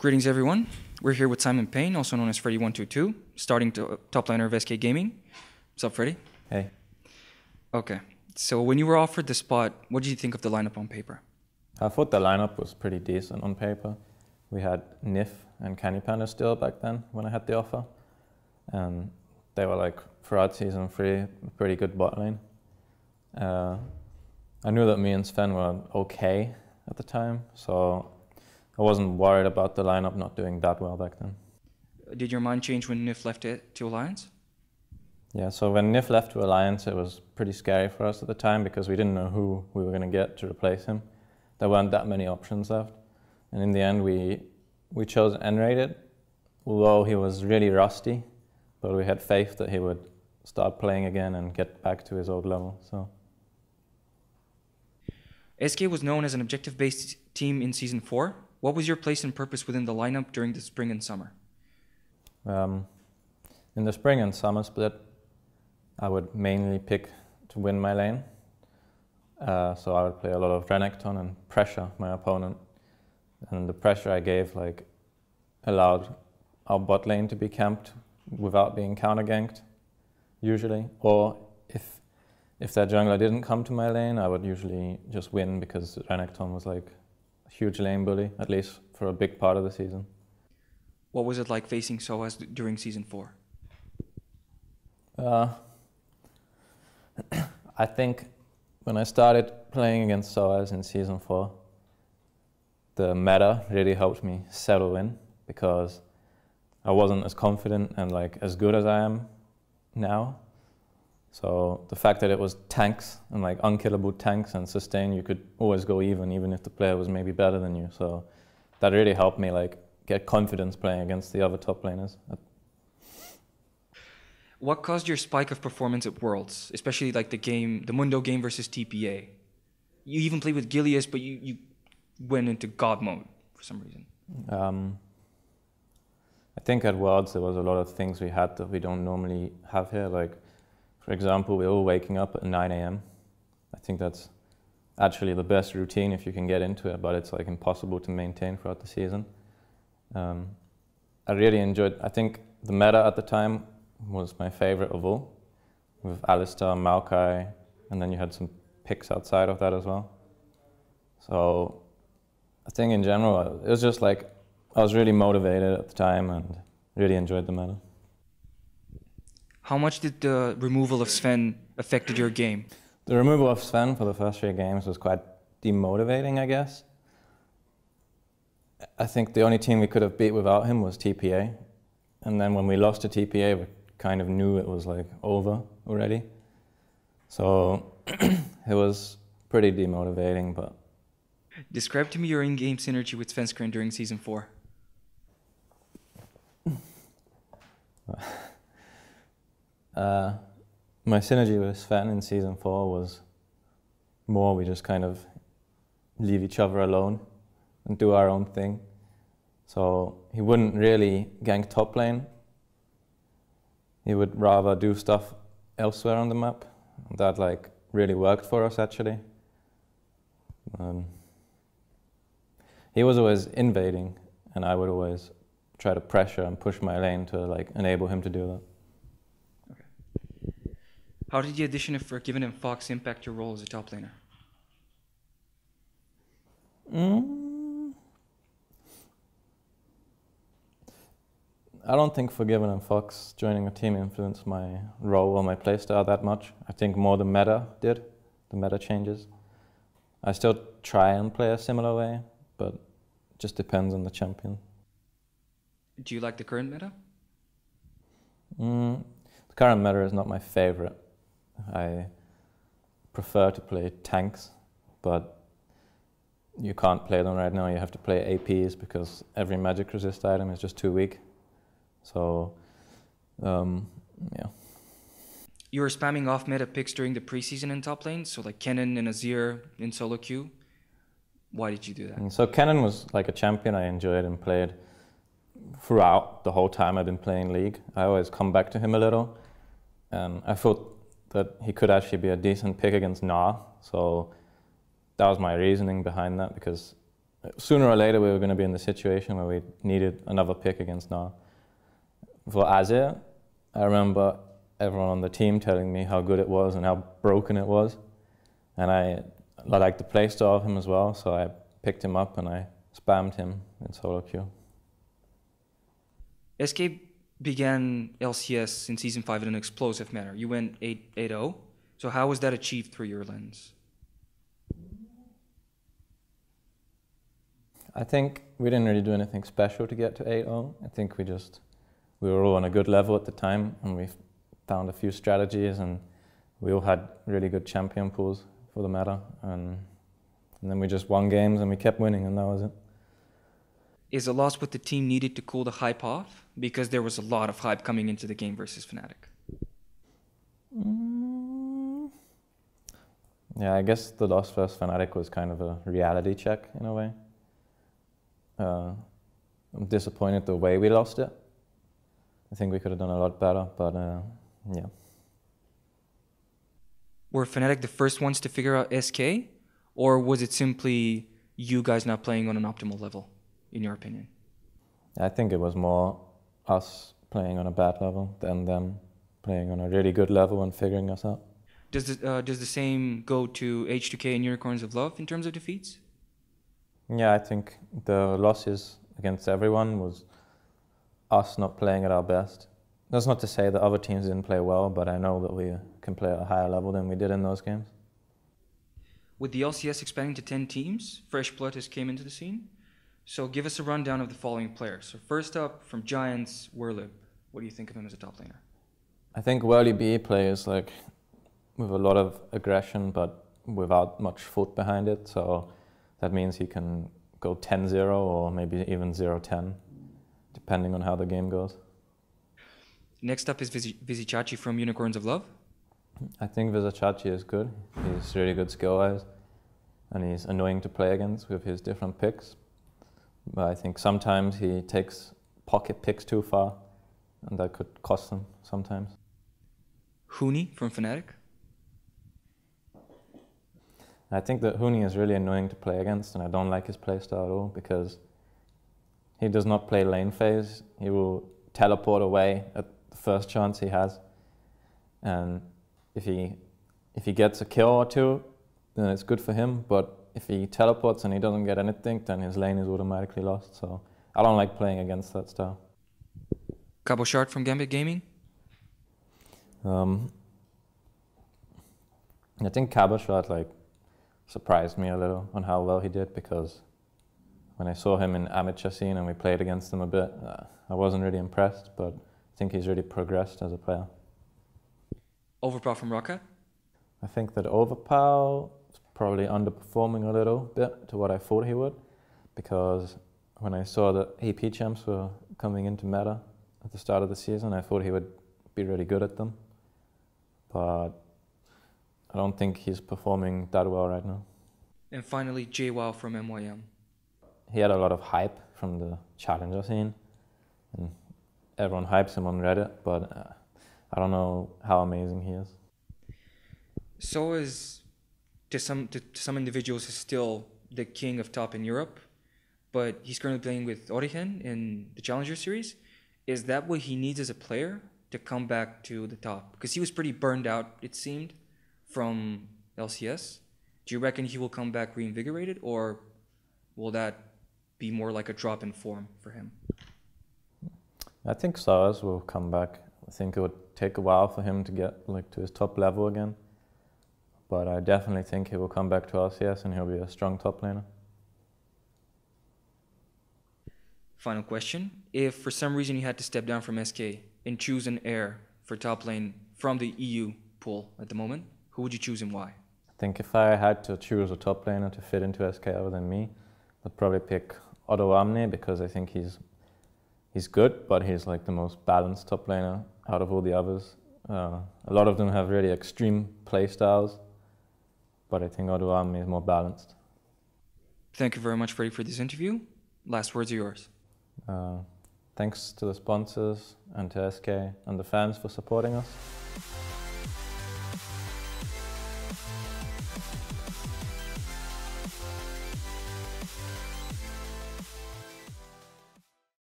Greetings, everyone. We're here with Simon Payne, also known as Fredy122, starting top liner of SK Gaming. What's up, Freddy? Hey. Okay, so when you were offered the spot, what did you think of the lineup on paper? I thought the lineup was pretty decent on paper. We had Nif and Canny Panda still back then when I had the offer. And they were like, throughout season 3, a pretty good bot lane. I knew that me and Sven were okay at the time, so I wasn't worried about the lineup not doing that well back then. Did your mind change when Nif left it to Alliance? Yeah, so when Nif left to Alliance, it was pretty scary for us at the time because we didn't know who we were going to get to replace him. There weren't that many options left. And in the end, we chose N-rated, although he was really rusty, but we had faith that he would start playing again and get back to his old level. So SK was known as an objective-based team in Season 4. What was your place and purpose within the lineup during the spring and summer? In the spring and summer split, I would mainly pick to win my lane. So I would play a lot of Renekton and pressure my opponent. And the pressure I gave allowed our bot lane to be camped without being counter-ganked, usually. Or if their jungler didn't come to my lane, I would usually just win because Renekton was like a huge lane bully, at least for a big part of the season. What was it like facing sOAZ during Season 4? I think when I started playing against sOAZ in Season 4, the meta really helped me settle in because I wasn't as confident and as good as I am now. So the fact that it was tanks and unkillable tanks and sustain, you could always go even if the player was maybe better than you. So that really helped me get confidence playing against the other top laners. What caused your spike of performance at Worlds, especially the Mundo game versus TPA? You even played with Gilius, but you went into God mode for some reason. I think at Worlds there was a lot of things we had that we don't normally have here. For example, we're all waking up at 9 a.m. I think that's actually the best routine if you can get into it, but it's impossible to maintain throughout the season. I really enjoyed, I think the meta at the time was my favorite of all, with Alistar, Maokai, and then you had some pics outside of that as well. So I think in general, it was just I was really motivated at the time and really enjoyed the meta. How much did the removal of Sven affected your game? The removal of Sven for the first 3 games was quite demotivating, I guess. I think the only team we could have beat without him was TPA. And then when we lost to TPA, we kind of knew it was over already. So it was pretty demotivating, but... Describe to me your in-game synergy with Sven during Season 4. My synergy with Sven in Season 4 was more we just kind of leave each other alone and do our own thing. So he wouldn't really gank top lane. He would rather do stuff elsewhere on the map. That really worked for us actually. He was always invading and I would always try to pressure and push my lane to enable him to do that. How did the addition of Forgiven and Fox impact your role as a top laner? I don't think Forgiven and Fox joining a team influenced my role or my playstyle that much. I think more the meta did, the meta changes. I still try and play a similar way, but it just depends on the champion. Do you like the current meta? The current meta is not my favorite. I prefer to play tanks, but you can't play them right now. You have to play APs because every magic resist item is just too weak. So, yeah. You were spamming off meta picks during the preseason in top lane, so Kennen and Azir in solo queue. Why did you do that? And so Kennen was a champion I enjoyed and played throughout the whole time I've been playing League. I always come back to him a little, and I thought that he could actually be a decent pick against Gnar. So that was my reasoning behind that, because sooner or later we were going to be in the situation where we needed another pick against Nar. For Azir, I remember everyone on the team telling me how good it was and how broken it was. And I liked the playstyle of him as well, so I picked him up and I spammed him in solo queue. SK began LCS in Season 5 in an explosive manner. You went 8-0. So how was that achieved through your lens? I think we didn't really do anything special to get to 8-0. I think we were all on a good level at the time, and we found a few strategies, and we all had really good champion pools for the meta. And then we just won games and we kept winning, and that was it. Is a loss with the team needed to cool the hype off? Because there was a lot of hype coming into the game versus Fnatic. Yeah, I guess the loss versus Fnatic was kind of a reality check in a way. I'm disappointed the way we lost it. I think we could have done a lot better, but yeah. Were Fnatic the first ones to figure out SK? Or was it simply you guys not playing on an optimal level, in your opinion? I think it was more us playing on a bad level than them playing on a really good level and figuring us out. Does the same go to H2K and Unicorns of Love in terms of defeats? Yeah, I think the losses against everyone was us not playing at our best. That's not to say that other teams didn't play well, but I know that we can play at a higher level than we did in those games. With the LCS expanding to 10 teams, fresh blood has came into the scene. So give us a rundown of the following players. So first up, from Giants, Werlib. What do you think of him as a top laner? I think Werlib B plays like with a lot of aggression, but without much foot behind it. So that means he can go 10-0 or maybe even 0-10, depending on how the game goes. Next up is chachi from Unicorns of Love. I think chachi is good. He's really good skill-wise, and he's annoying to play against with his different picks. But I think sometimes he takes pocket picks too far, and that could cost him sometimes. Huni from Fnatic. I think that Huni is really annoying to play against, and I don't like his playstyle at all because he does not play lane phase. He will teleport away at the first chance he has, and if he gets a kill or two, then it's good for him. But if he teleports and he doesn't get anything, then his lane is automatically lost. So I don't like playing against that style. Cabo Shard from Gambit Gaming. I think Cabo Shard surprised me a little on how well he did, because when I saw him in amateur scene and we played against him a bit, I wasn't really impressed, but I think he's really progressed as a player. Overpal from Rocket. I think that Overpal is probably underperforming a little bit to what I thought he would, because when I saw that AP champs were coming into meta at the start of the season, I thought he would be really good at them, but I don't think he's performing that well right now. And finally, JWoww from MYM. He had a lot of hype from the challenger scene, and everyone hypes him on Reddit, but I don't know how amazing he is. sOAZ, to some individuals, is still the king of top in Europe, but he's currently playing with Origen in the Challenger Series. Is that what he needs as a player to come back to the top? Because he was pretty burned out, it seemed, from LCS. Do you reckon he will come back reinvigorated, or will that be more like a drop in form for him? I think sOAZ will come back. I think it would take a while for him to get to his top level again, but I definitely think he will come back to LCS and he'll be a strong top laner. Final question. If for some reason you had to step down from SK and choose an heir for top lane from the EU pool at the moment, who would you choose and why? I think if I had to choose a top laner to fit into SK other than me, I'd probably pick Otto Amne, because I think he's good, but he's the most balanced top laner out of all the others. A lot of them have really extreme play styles, but I think Otto Amne is more balanced. Thank you very much, Fredy, for this interview. Last words are yours. Thanks to the sponsors and to SK and the fans for supporting us.